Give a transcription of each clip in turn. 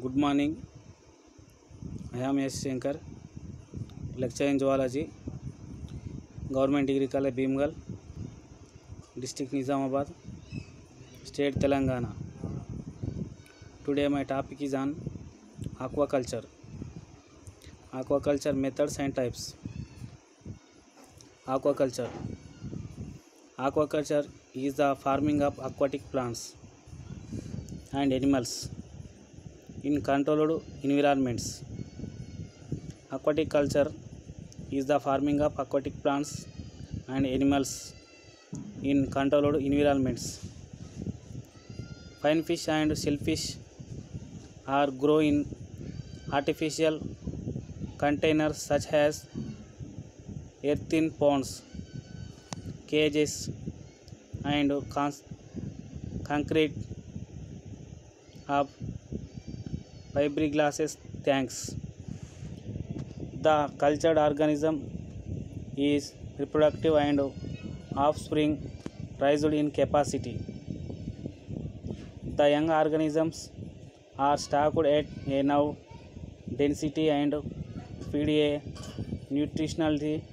Good morning. I am S. Shankar, lecturer in zoology, Government Degree College, Bhimgal, District Nizamabad, State Telangana. Today my topic is on aquaculture. Aquaculture methods and types. Aquaculture. Aquaculture is the farming of aquatic plants and animals in controlled environments. Aquatic culture is the farming of aquatic plants and animals in controlled environments. Fine fish and shellfish are grown in artificial containers such as earthen ponds, cages, and concrete of fiberglass tanks. The cultured organism is reproductive and offspring raised in capacity. The young organisms are stocked at enough density and feed a nutritionally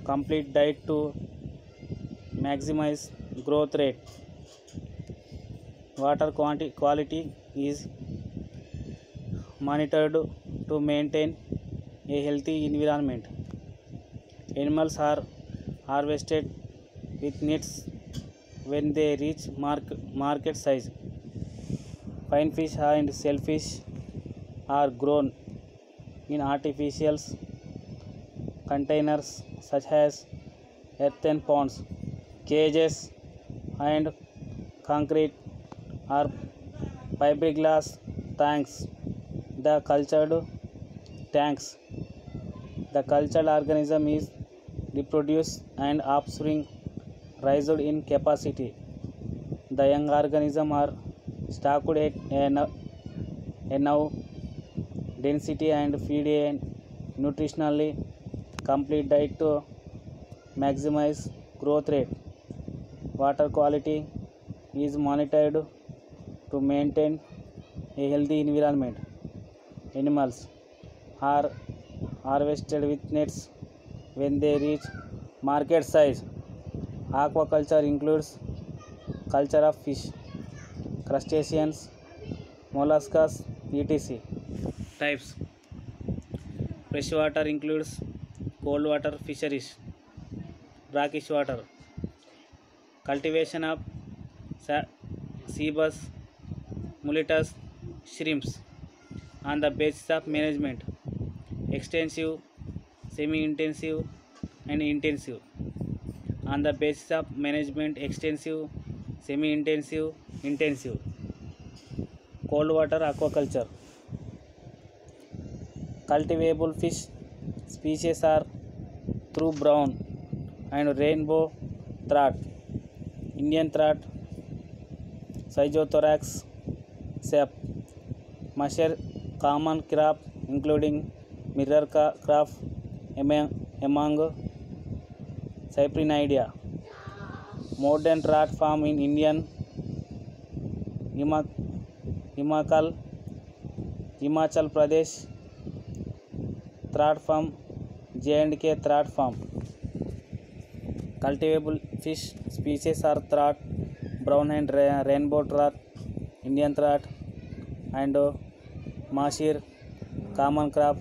complete diet to maximize growth rate. Water quality is monitored to maintain a healthy environment. Animals are harvested with nets when they reach market size. Fine fish and shellfish are grown in artificial containers such as earthen ponds, cages, and concrete or fiberglass tanks. The cultured organism is reproduced and offspring raised in capacity. The young organism are stocked at enough density and feed a nutritionally complete diet to maximize growth rate. Water quality is monitored to maintain a healthy environment. Animals are harvested with nets when they reach market size. Aquaculture includes culture of fish, crustaceans, mollusks, etc. Types. Freshwater includes cold water fisheries, brackish water, cultivation of sea bass, mollusks, shrimps on the basis of management, extensive, semi-intensive, and intensive. On the basis of management, extensive, semi-intensive, intensive. Cold water aquaculture. Cultivable fish species are true brown and rainbow trout, Indian trout, Schizothorax sap, mussel, common crab including mirror crab among Cyprinidae. Modern trout farm in Indian Himachal Pradesh. Trout farm, J&K trout farm. Cultivable fish species are trout, brown and rainbow trout, Indian trout, and mussel, common crab,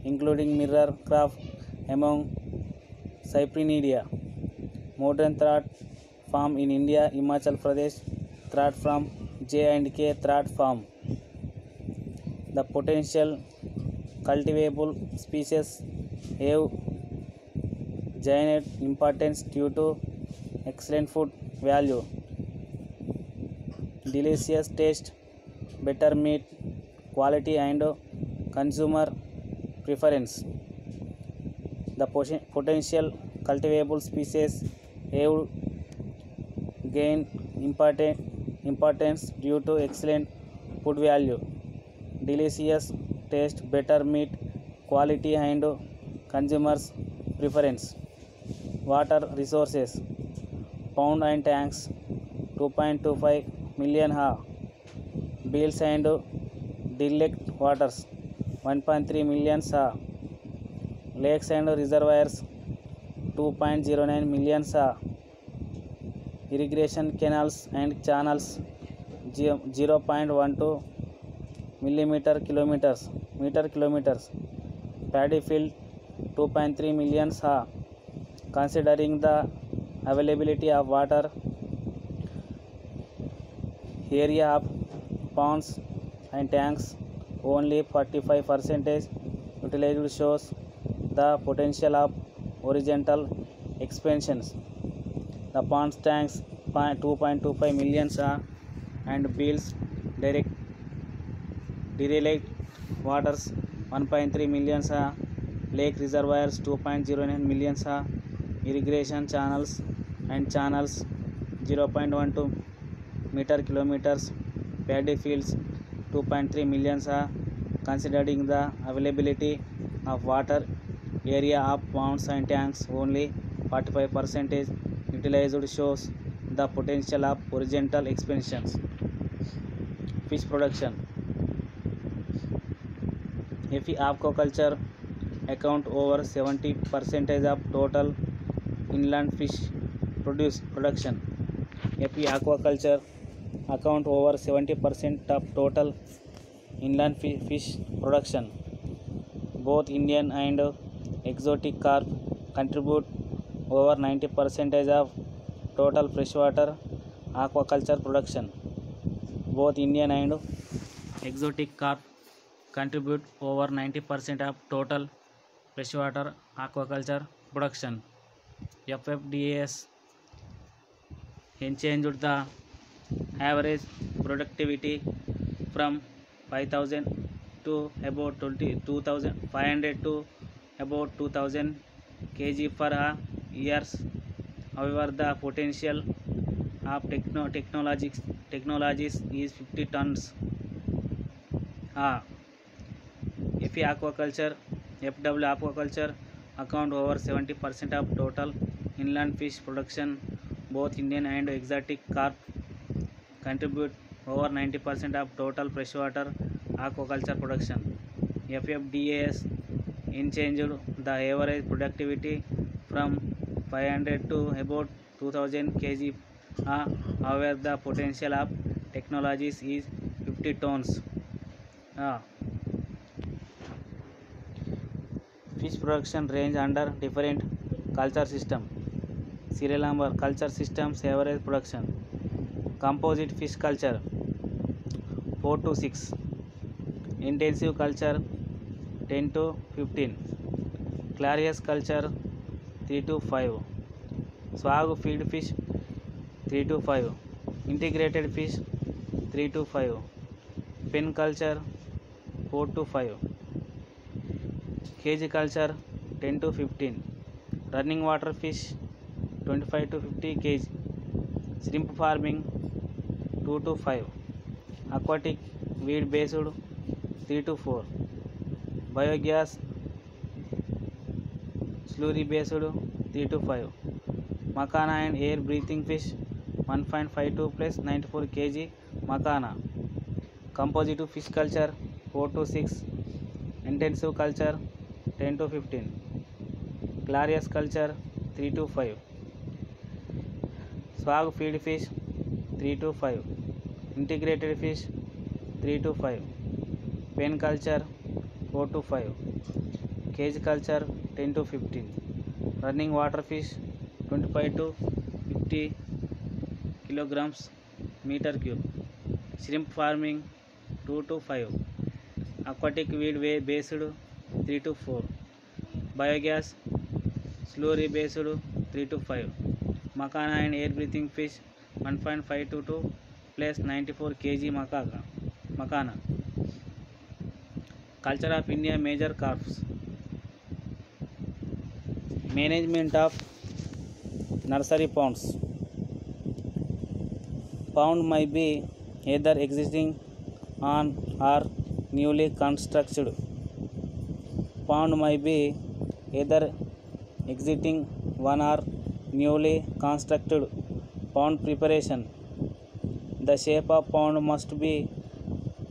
including mirror crab among Cyprinidae. Modern trout farm in India, Himachal Pradesh, trout farm, J&K trout farm. The potential cultivable species have giant importance due to excellent food value, delicious taste, better meat quality, and consumer preference. The potential cultivable species have gained importance due to excellent food value, delicious taste, better meat quality, and consumers preference. Water resources. Pond and tanks 2.25 million ha. Bills and Direct waters 1.3 million sa. Lakes and reservoirs 2.09 million sa. Irrigation canals and channels 0.12 meter kilometers. Paddy field 2.3 million sa. Considering the availability of water, area of ponds and tanks only 45% utilized shows the potential of horizontal expansions. The ponds tanks 2.25 million sa and builds direct waters 1.3 million sa. Lake reservoirs 2.09 million sa. Irrigation channels 0.12 meter kilometers. Paddy fields 2.3 million sa. Considering the availability of water, area of ponds and tanks only 45% utilized shows the potential of horizontal expansions. Fish production. FE aquaculture account over 70% of total inland fish production. FE aquaculture account over 70% of total inland fish production. Both Indian and exotic carp contribute over 90% of total freshwater aquaculture production. Both Indian and exotic carp contribute over 90% of total freshwater aquaculture production. FFDAS changed the average productivity from 5,000 to about 22,500 to about 2,000 kg per years. However, the potential of technologies is 50 tons. FE aquaculture, FW aquaculture account over 70% of total inland fish production. Both Indian and exotic carp contribute over 90% of total freshwater aquaculture production. FFDAS changed the average productivity from 500 to about 2,000 kg. However, the potential of technologies is 50 tons. Fish production range under different culture system. Serial number culture systems average production. Composite fish culture 4 to 6. Intensive culture 10 to 15. Clarius culture 3 to 5. Swag feed fish 3 to 5. Integrated fish 3 to 5. Pen culture 4 to 5. Cage culture 10 to 15. Running water fish 25 to 50 kg. Shrimp farming 2 to 5. Aquatic weed based 3 to 4. Biogas slurry based 3 to 5. Macana and air breathing fish 1.52 plus 94 kg Macana. Composite fish culture 4 to 6. Intensive culture 10 to 15. Clarius culture 3 to 5. Swag feed fish 3 to 5. Integrated fish 3 to 5. Pen culture 4 to 5. Cage culture 10 to 15. Running water fish 25 to 50 kilograms meter cube. Shrimp farming 2 to 5. Aquatic weed based 3 to 4. Biogas slurry based 3 to 5. Macana and air breathing fish 1.52 to plus 94 kg Macana. Culture of India major carps. Management of nursery ponds. Pond might be either existing on or newly constructed. Pond might be either existing one or newly constructed. Pond preparation. The shape of pond must be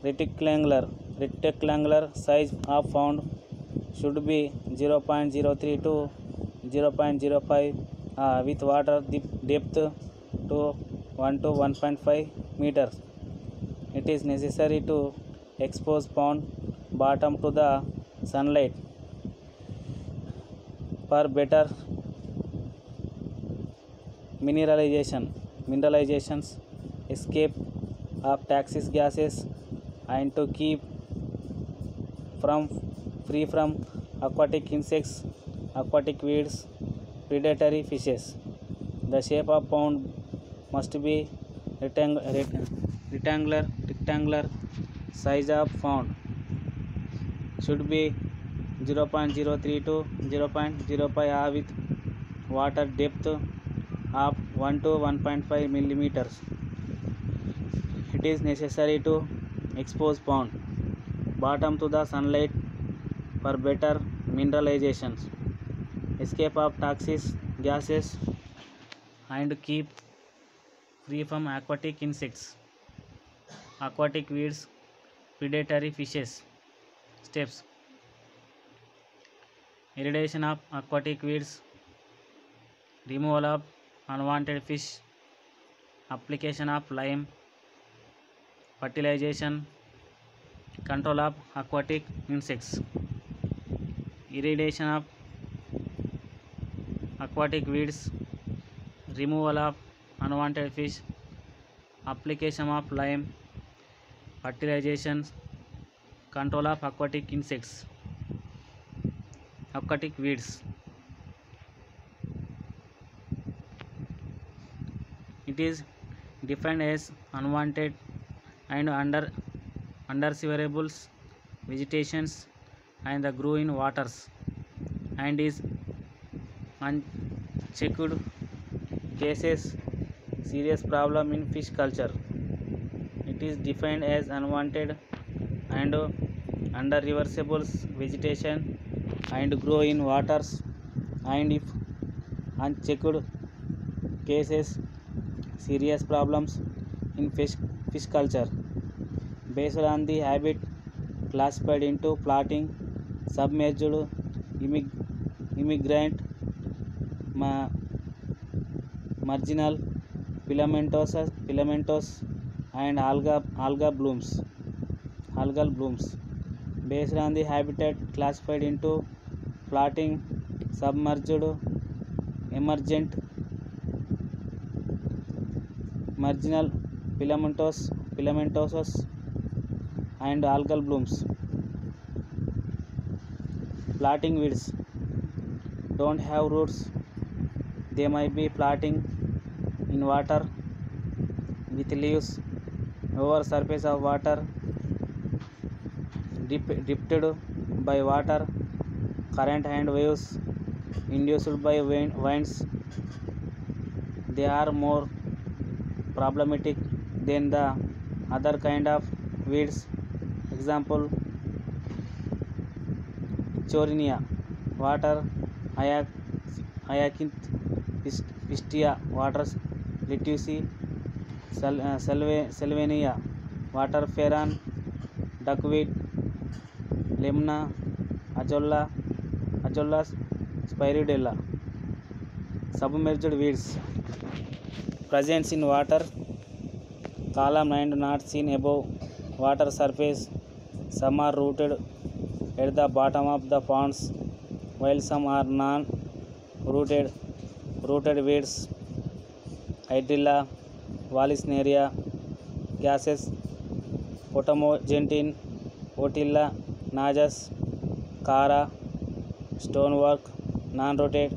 rectangular rectangular size of pond should be 0.03 to 0.05 with water depth to 1 to 1.5 meters. It is necessary to expose pond bottom to the sunlight for better mineralizations, escape of toxic gases, and to keep free from aquatic insects, aquatic weeds, predatory fishes. The shape of pond must be rectangular. Size of pond should be 0.03 to 0.05 with water depth of 1 to 1.5 millimeters. It is necessary to expose pond bottom to the sunlight for better mineralizations, escape of toxic gases, and keep free from aquatic insects, aquatic weeds, predatory fishes. Steps: irradiation of aquatic weeds, removal of unwanted fish, application of lime, fertilization, control of aquatic insects. Irradiation of aquatic weeds, removal of unwanted fish, application of lime, fertilization, control of aquatic insects, aquatic weeds. It is defined as unwanted and undesirable vegetations and the grow in waters and is unchecked cases serious problem in fish culture. It is defined as unwanted and irreversible vegetation and grow in waters and if unchecked cases serious problems in fish culture. Based on the habit classified into floating, submerged, immigrant, marginal, filamentous, and algal blooms. Based on the habitat classified into floating, submerged, emergent, marginal, filamentous, and algal blooms. Floating weeds don't have roots. They might be floating in water with leaves over surface of water, dipped by water, current and waves induced by winds. They are more problematic than the other kind of weeds. Example: Chorinia, water hyacinth, pistia, water lettuce, Salvenia, water ferran, duckweed, lemna, Azolla spiridella. Submerged weeds presents in water column and not seen above water surface. Some are rooted at the bottom of the ponds, while some are non-rooted. Rooted weeds: Hydrilla, Vallisneria, gases, Potamogentin, Otilla, Najas, Cara, stonework, non-rooted,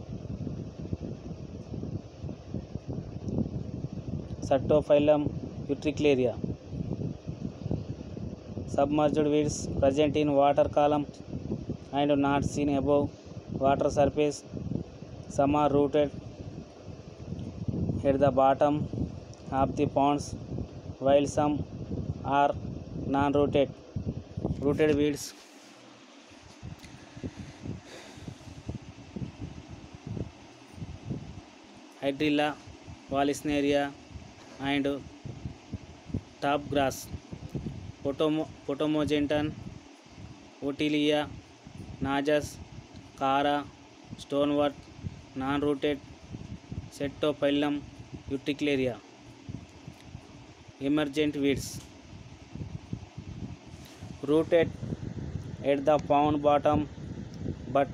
Certophyllum utricularia. Submerged weeds present in water column and not seen above water surface. Some are rooted at the bottom of the ponds, while some are non-rooted. Rooted weeds: Hydrilla, Vallisneria, and top grass, Potamogeton, Otilia, Najas, Cara, Stonewort, non-rooted, Setophyllum, Utricularia. Emergent weeds. Rooted at the pond bottom, but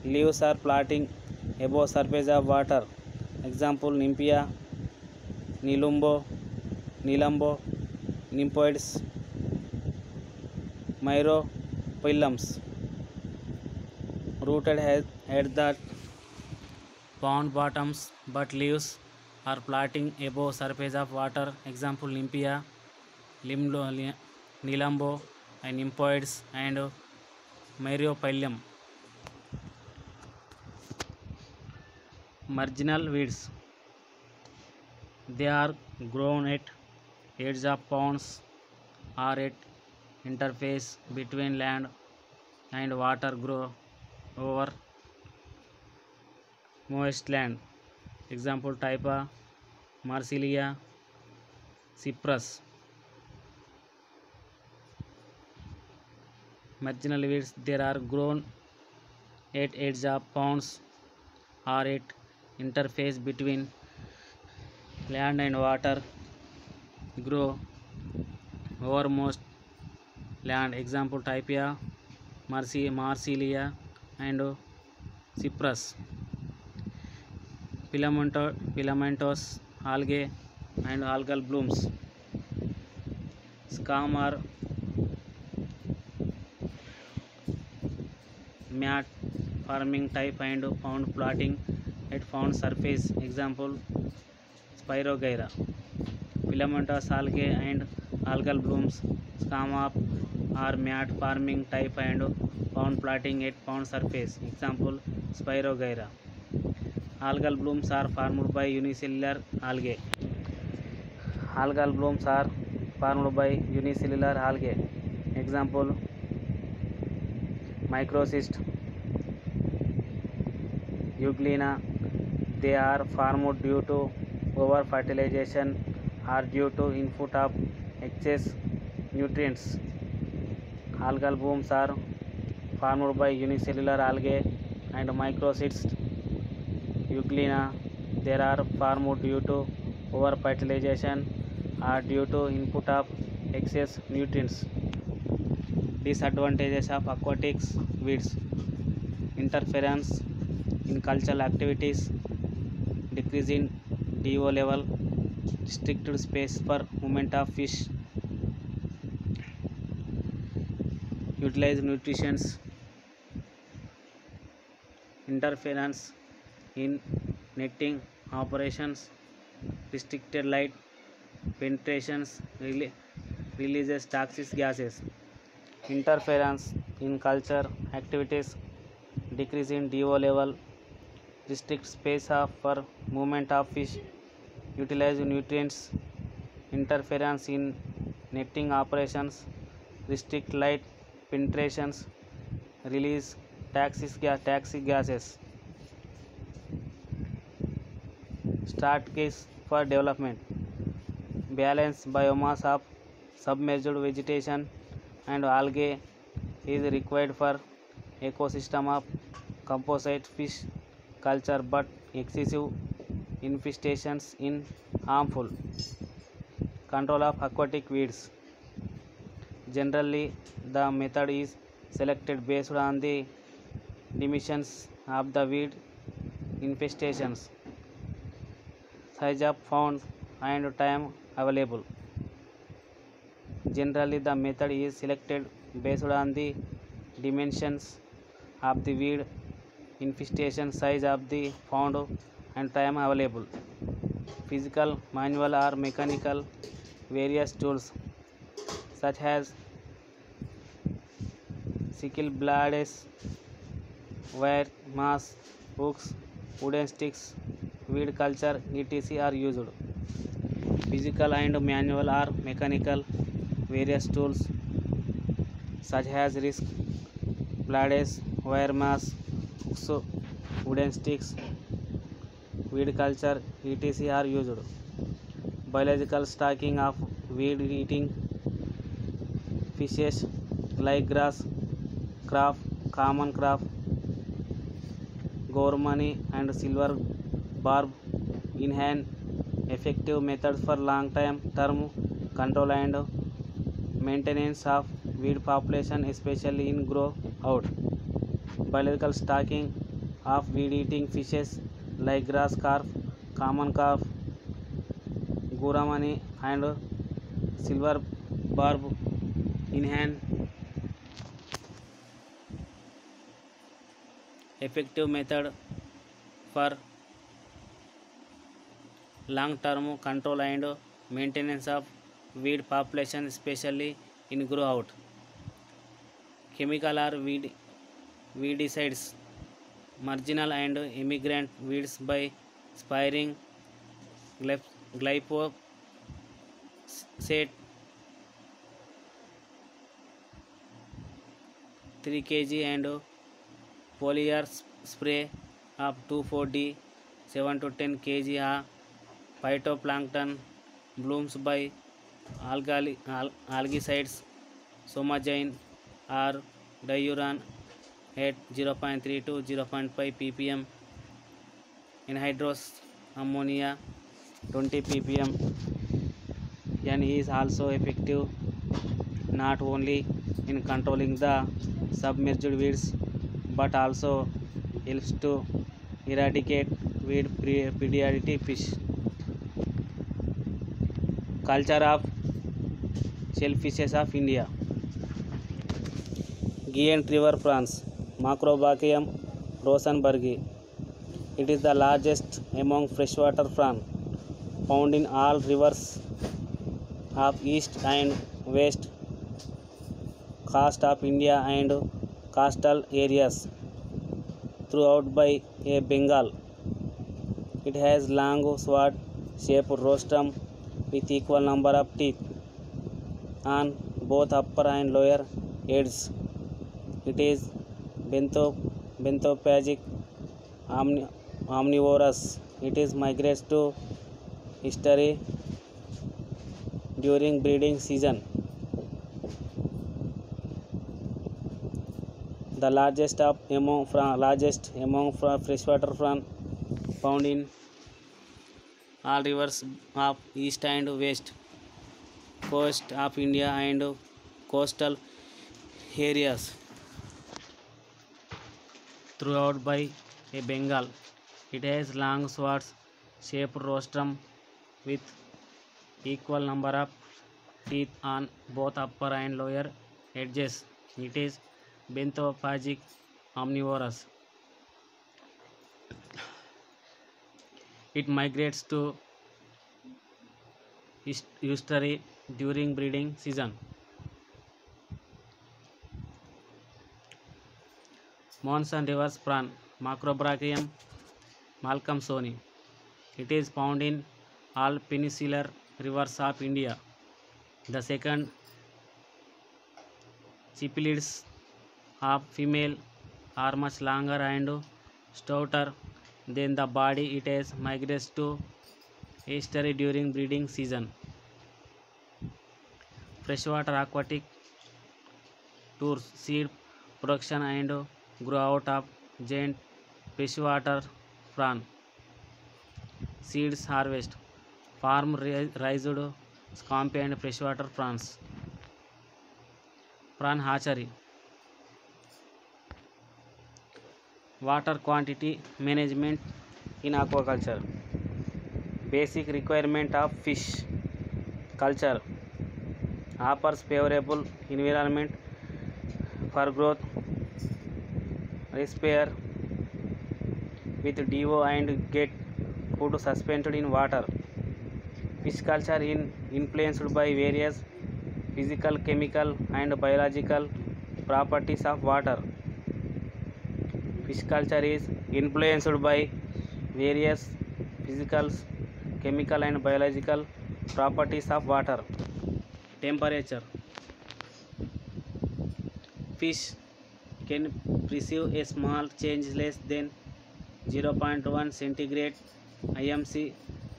leaves are floating above surface of water. Example: Nymphaea, Nilambo, Nymphoids, Myrophyllums. Rooted at the pond bottoms, but leaves are floating above surface of water. Example: Nymphaea, Nilambo, and Nymphoids and Myrophyllum. Marginal weeds. They are grown at edge of ponds or at interface between land and water, grow over moist land. Example: Typha, Marsilia, Cyprus. Marginal weeds. They are grown at edge of ponds or at interface between land and water, grow over most land. Example: Typha, Marsilia, and Cyprus. Filamentous algae and algal blooms. Scam or mat farming type and found floating at pond surface. Example: Spirogyra. Filamentous algae and algal blooms. Scam or mat farming type and found floating at pond surface. Example: Spirogyra. Algal blooms are formed by unicellular algae. Algal blooms are formed by unicellular algae. Example: Microcyst, Euglena. They are formed due to over fertilization or due to input of excess nutrients. Algal blooms are formed by unicellular algae and microcysts. Euglena. They are formed due to over fertilization or due to input of excess nutrients. Disadvantages of aquatic weeds: interference in cultural activities, decrease in DO level, restricted space for movement of fish, utilize nutrients, interference in netting operations, restricted light penetrations, releases toxic gases. Interference in culture activities, decrease in DO level, restrict space for movement of fish, utilize nutrients, interference in netting operations, restrict light penetrations, release toxic gases. Strategies for development: balance biomass of submerged vegetation and algae is required for ecosystem of composite fish culture, but excessive infestations in harmful. Control of aquatic weeds. Generally, the method is selected based on the dimensions of the weed infestations, size of pond, and time available. Generally, the method is selected based on the dimensions of the weed infestation, size of the pond, and time available. Physical, manual, or mechanical. Various tools such as sickle blades, wire mass, hooks, wooden sticks, weed culture, etc. are used. Physical and manual or mechanical. Various tools such as disc blades, wire mass, hooks, wooden sticks, weed culture, etc. are used. Biological stalking of weed eating fishes like grass, crop, common crop, gourmand and silver barb in hand. Effective methods for long term control and maintenance of weed population, especially in grow out. Biological stalking of weed eating fishes like grass carp, common carp, gourmand and silver barb in hand. Effective method for long term control and maintenance of weed population, especially in grow out. Chemical or weedicides, marginal and immigrant weeds by sparing glyphosate 3 kg and foliar spray of 2,4-D 7 to 10 kg. Phytoplankton blooms by algicides, somazine or diuran at 0.3 to 0.5 ppm, anhydrous ammonia 20 ppm. N is also effective not only in controlling the submerged weeds but also helps to eradicate weed predator fish. Culture of shellfishes of India. Giant river prawns, Macrobacchium rosenbergi. It is the largest among freshwater prawn, found in all rivers of east and west coast of India and coastal areas throughout by a Bengal. It has long sword-shaped rostrum with equal number of teeth on both upper and lower edges. It is bentophagic omnivorous. It is migrates to estuary during breeding season. The largest among freshwater prawn found in all rivers of east and west coast of India and coastal areas throughout by a Bengal. It has long sword-shaped rostrum with equal number of teeth on both upper and lower edges. It is bentophagic omnivorous. It migrates to estuary during breeding season. Monsoon rivers prawn, Macrobacchium malcolmsoni. It is found in all peninsular rivers of India. The second chipilids of female are much longer and stouter than the body. It has migrates to estuary during breeding season. Freshwater aquatic tours, seed production and grow out of giant freshwater prawn. Seeds harvest, farm raised scampi and freshwater prawns. Prawn hatchery. Water quantity management in aquaculture. Basic requirement of fish culture. Offers favorable environment for growth. Respire with DO and get food suspended in water. Fish culture is influenced by various physical, chemical and biological properties of water. Fish culture is influenced by various physical, chemical and biological properties of water. Temperature. Fish can perceive a small change less than 0.1 centigrade IMC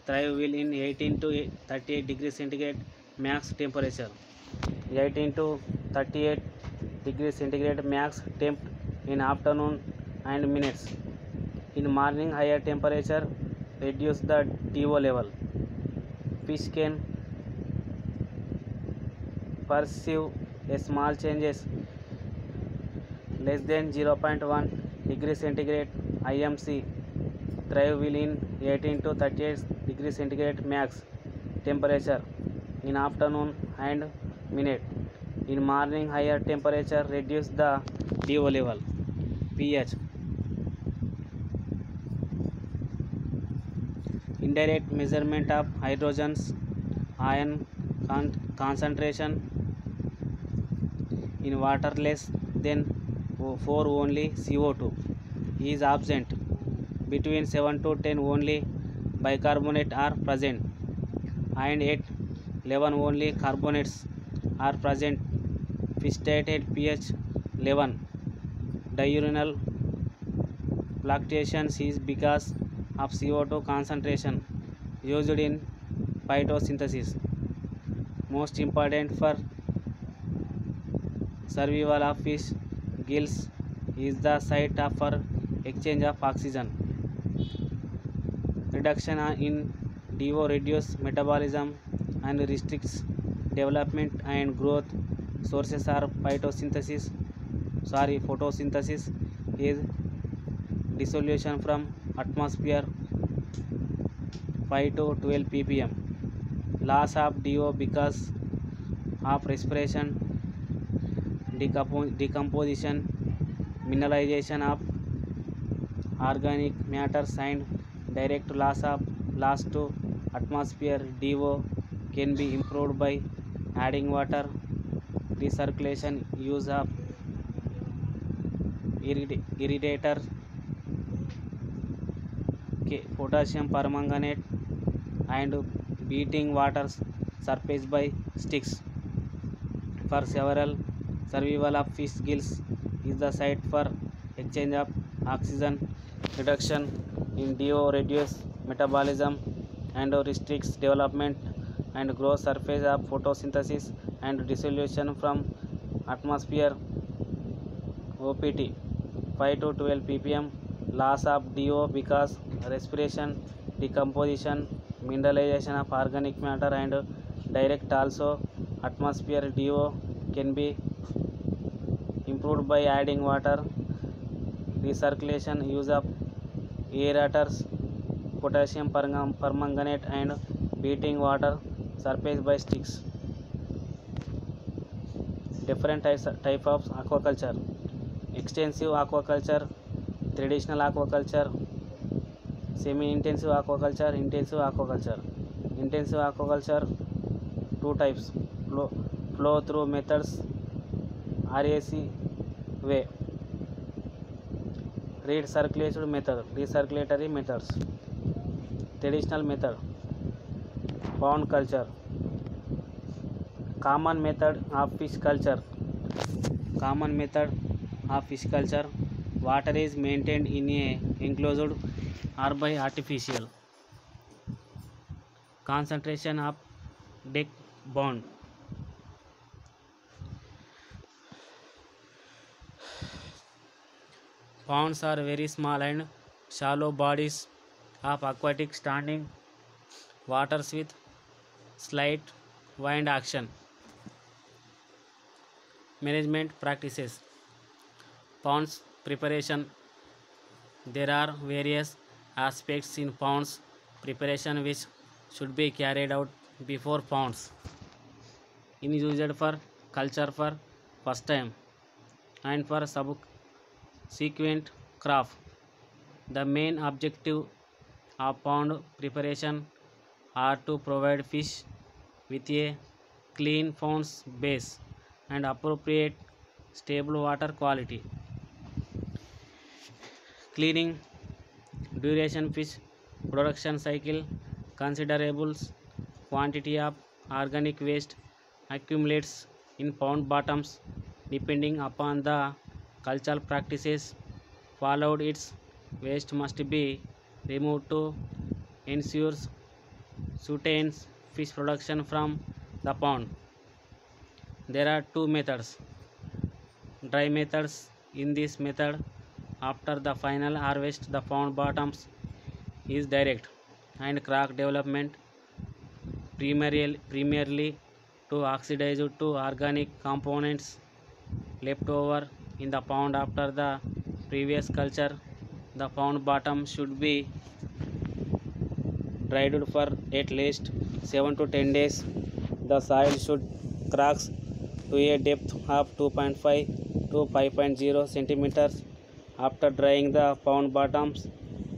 thrive will in 18 to 38 degrees centigrade max temperature. 18 to 38 degrees centigrade max temp in afternoon and minutes. In morning, higher temperature reduce the DO level. Fish can perceive a small changes less than 0.1 degree centigrade IMC thrive will in 18 to 38 degree centigrade max temperature in afternoon and minute. In morning, higher temperature reduce the DO level. pH. Indirect measurement of hydrogen's ion concentration in water less than 4 only CO2 is absent. Between 7 to 10 only bicarbonate are present, and at 11 only carbonates are present. Fish diet at pH 11. Diurnal fluctuations is because of CO2 concentration used in photosynthesis. Most important for survival of fish gills is the site for exchange of oxygen. Reduction in DO reduces metabolism and restricts development and growth. Sources are photosynthesis is dissolution from atmosphere 5 to 12 ppm. Loss of DO because of respiration, decomposition, mineralization of organic matters, and direct loss to atmosphere. DO can be improved by adding water, recirculation, use of irrigator, potassium permanganate, and beating water surface by sticks. For several survival of fish gills is the site for exchange of oxygen. Reduction in DO reduces metabolism and restricts development and growth. Surface of photosynthesis and dissolution from atmosphere OPT 5 to 12 ppm. Loss of DO because respiration, decomposition, mineralization of organic matter, and direct also atmosphere. DO can be improved by adding water, recirculation, use of aerators, potassium permanganate, and beating water surface by sticks. Different type of aquaculture: extensive aquaculture, traditional aquaculture, semi-intensive aquaculture, intensive aquaculture. Intensive aquaculture, two types: flow through methods, RAC way, recirculatory methods. Traditional method, pond culture. Common method of fish culture. Water is maintained in a enclosed or by artificial concentration of deck bond. Ponds are very small and shallow bodies of aquatic standing waters with slight wind action. Management practices. Ponds preparation. There are various aspects in ponds preparation which should be carried out before ponds in used for culture for first time and for subsequent craft. The main objective of pond preparation are to provide fish with a clean ponds base and appropriate stable water quality. Cleaning duration. Fish production cycle, considerable quantity of organic waste accumulates in pond bottoms. Depending upon the cultural practices followed, its waste must be removed to ensure sustains fish production from the pond. There are two methods: dry methods. In this method, after the final harvest, the pond bottoms is direct and crack development primarily to oxidize to organic components left over in the pond after the previous culture. The pond bottom should be dried for at least 7 to 10 days. The soil should cracks to a depth of 2.5 to 5.0 centimeters. After drying, the pond bottoms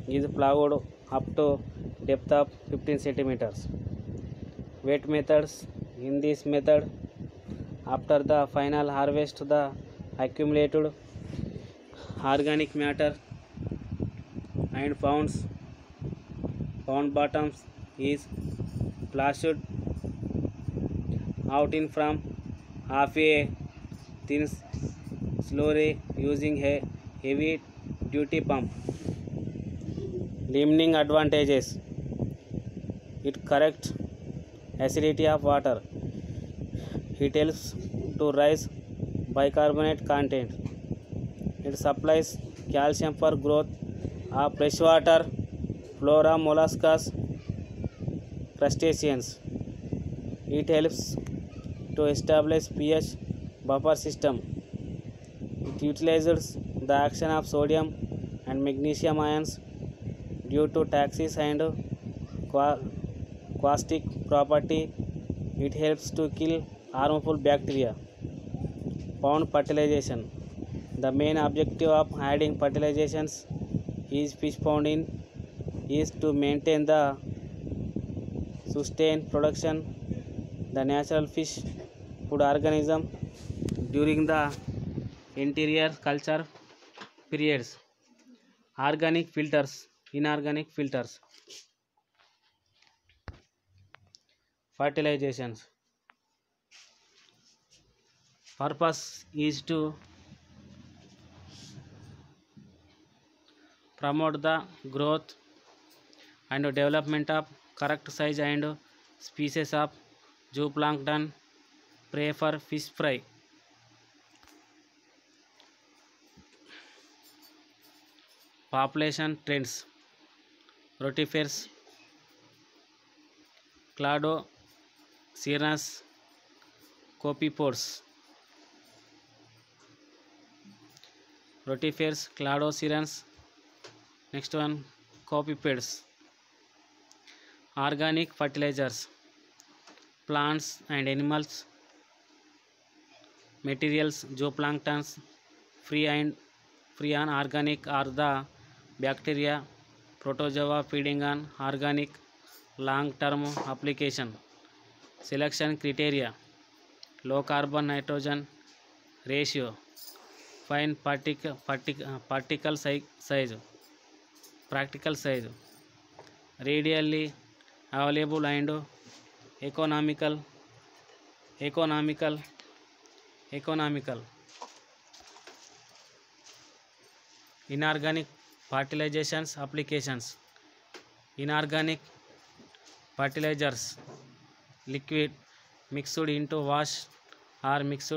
is plowed up to depth of 15 centimeters. Wet methods. In this method, after the final harvest, the accumulated organic matter and pond bottoms is flushed out in from half a thin slurry using a heavy duty pump. Limiting advantages: it corrects acidity of water. It helps to raise bicarbonate content. It supplies calcium for growth of freshwater flora, molluscs, crustaceans. It helps to establish pH buffer system. It utilizes the action of sodium and magnesium ions due to taxis and caustic property. It helps to kill harmful bacteria. Pond fertilization. The main objective of adding fertilizations is fish pond in is to maintain the sustained production the natural fish food organism during the interior culture periods. Organic filters, inorganic filters. Fertilizations. Purpose is to promote the growth and development of correct size and species of zooplankton prey for fish fry. Population trends. Rotifers, Cladocerus, copepods. Rotifers, Cladocerus. Next one, copepods. Organic fertilizers. Plants and animals materials, zooplanktons, free on organic are the bacteria, protozoa feeding on organic long term application. Selection criteria: low carbon nitrogen ratio, fine particle size, practical size, readily available and economical. Inorganic fertilizations applications. Inorganic fertilizers, liquid mixed into wash or mixed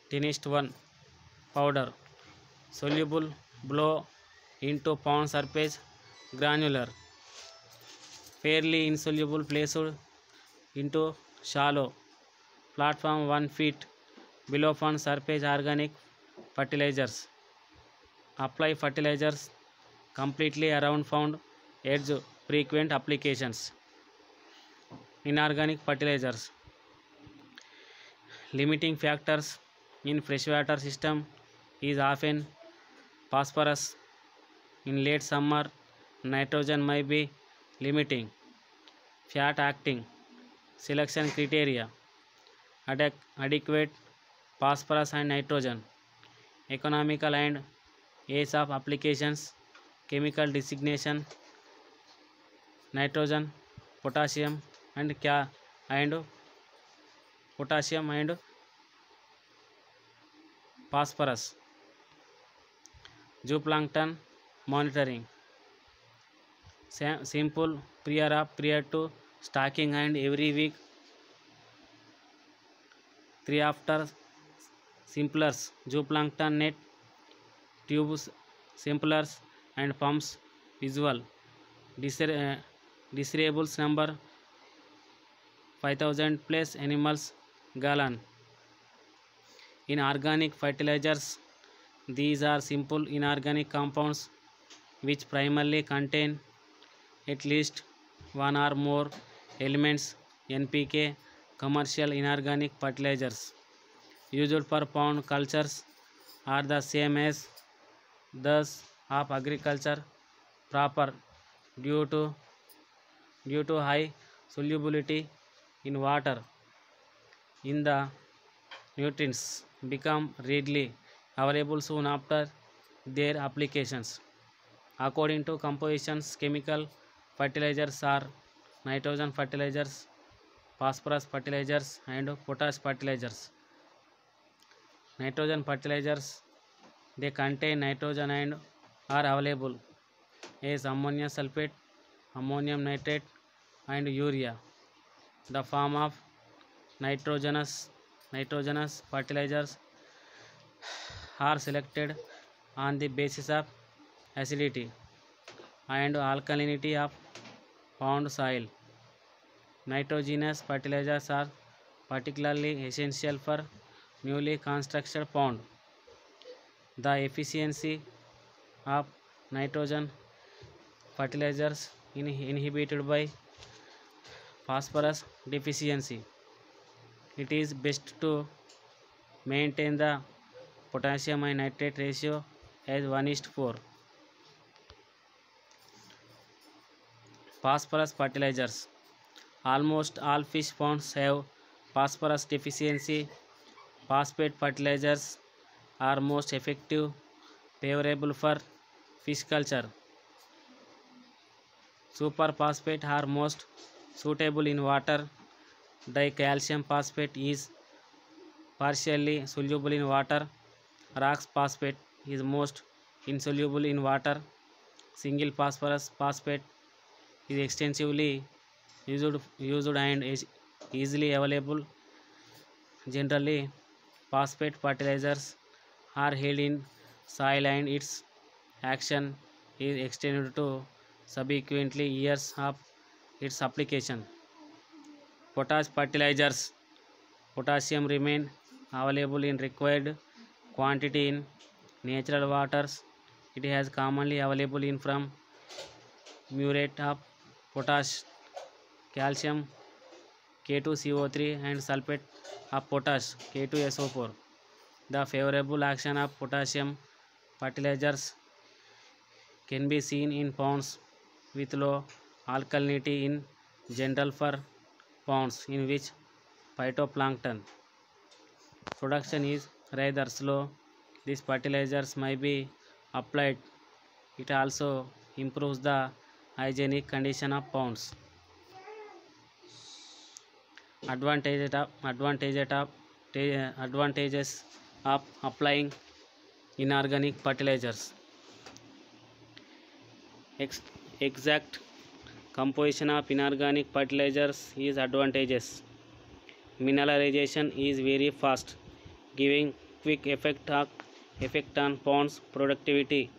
thinnest one, powder, soluble, blow into pond surface, granular, fairly insoluble, placed into shallow platform 1 feet below pond surface. Organic fertilizers. Apply fertilizers completely around pond edge. Frequent applications. Inorganic fertilizers. Limiting factors in freshwater system is often phosphorus. In late summer, nitrogen may be limiting. Fat acting. Selection criteria: adequate phosphorus and nitrogen. Economical and age of applications. Chemical designation: nitrogen, potassium and phosphorus. Zooplankton monitoring. Simple prior to stocking and every week 3 after simplers, zooplankton net, tubes, samplers and pumps, visual, desirables number 5000 plus animals, gallon. In organic fertilizers, these are simple inorganic compounds which primarily contain at least one or more elements. NPK commercial inorganic fertilizers used per pound cultures are the same as those of agriculture proper due to high solubility in water in the nutrients become readily available soon after their applications. According to compositions, chemical fertilizers are nitrogen fertilizers, phosphorus fertilizers and potash fertilizers. Nitrogen fertilizers, they contain nitrogen and are available as ammonium sulfate, ammonium nitrate and urea. The form of nitrogenous fertilizers are selected on the basis of acidity and alkalinity of pond soil. Nitrogenous fertilizers are particularly essential for newly constructed pond. The efficiency of nitrogen fertilizers inhibited by phosphorus deficiency. It is best to maintain the potassium and nitrate ratio as 1:4. Phosphorus fertilizers. Almost all fish ponds have phosphorus deficiency. Phosphate fertilizers are most effective, favorable for fish culture. Superphosphate are most suitable in water. Dicalcium phosphate is partially soluble in water. Rock phosphate is most insoluble in water. Single phosphorus phosphate is extensively used and is easily available. Generally, phosphate fertilizers are held in soil and its action is extended to subsequently years of its application. Potash fertilizers. Potassium remain available in required quantity in natural waters. It is commonly available in from muriate of potash, calcium K2CO3 and sulfate of potash K2SO4. The favorable action of potassium fertilizers can be seen in ponds with low alkalinity in general for ponds in which phytoplankton production is rather slow. These fertilizers may be applied. It also improves the hygienic condition of ponds. Advantages of applying inorganic fertilizers. Exact composition of inorganic fertilizers is advantageous. Mineralization is very fast, giving quick effect on ponds productivity.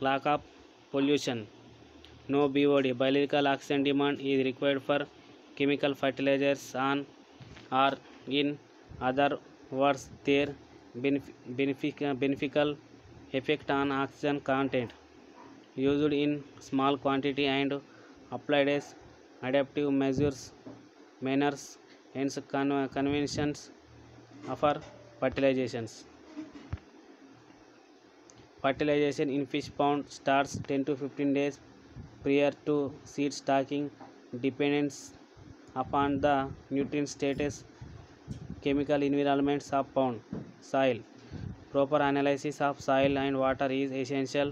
Lack of pollution. No BOD, biological oxygen demand is required for chemical fertilizers on or in other words their beneficial effect on oxygen content. Used in small quantity and applied as adaptive manners and conventions for fertilizations. Fertilization in fish pond starts 10 to 15 days prior to seed stocking, depends upon the nutrient status, chemical environments of pond, soil. Proper analysis of soil and water is essential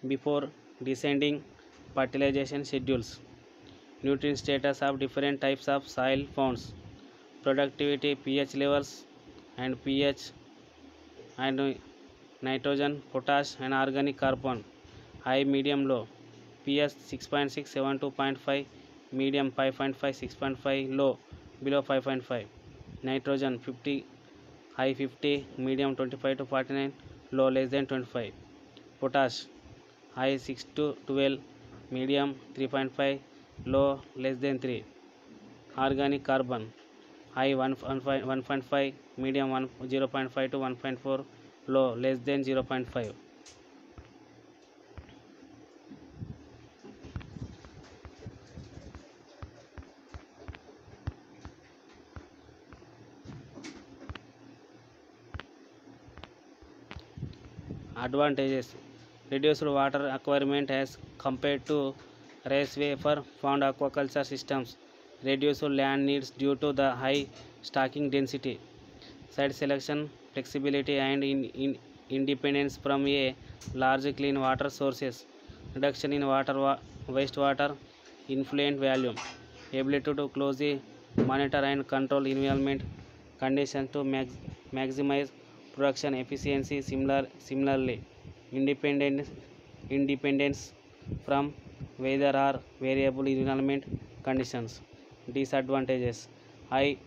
before descending fertilization schedules. Nutrient status of different types of soil ponds, productivity, pH levels and pH and nitrogen, potash and organic carbon, high, medium, low. pH 6.6, 72.5, medium 5.5, 6.5, low, below 5.5. Nitrogen 50 high 50, medium 25 to 49, low less than 25. Potash, high 6 to 12, medium 3.5, low less than 3. Organic carbon, high 1.5, medium 0.5 to 1.4, low less than 0.5. Advantages: reduced water requirement as compared to raceway for pond aquaculture systems, reduced land needs due to the high stocking density, site selection flexibility and independence from a large clean water sources, reduction in wastewater influent volume, ability to closely monitor and control environment conditions to maximize production efficiency. Similarly, independence independence from weather or variable environment conditions. Disadvantages: high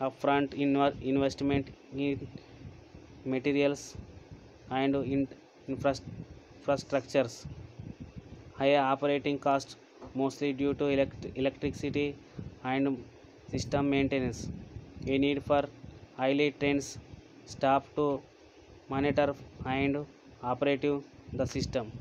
upfront investment in materials and infrastructures, higher operating costs mostly due to electricity and system maintenance, a need for highly trained staff to monitor and operative the system.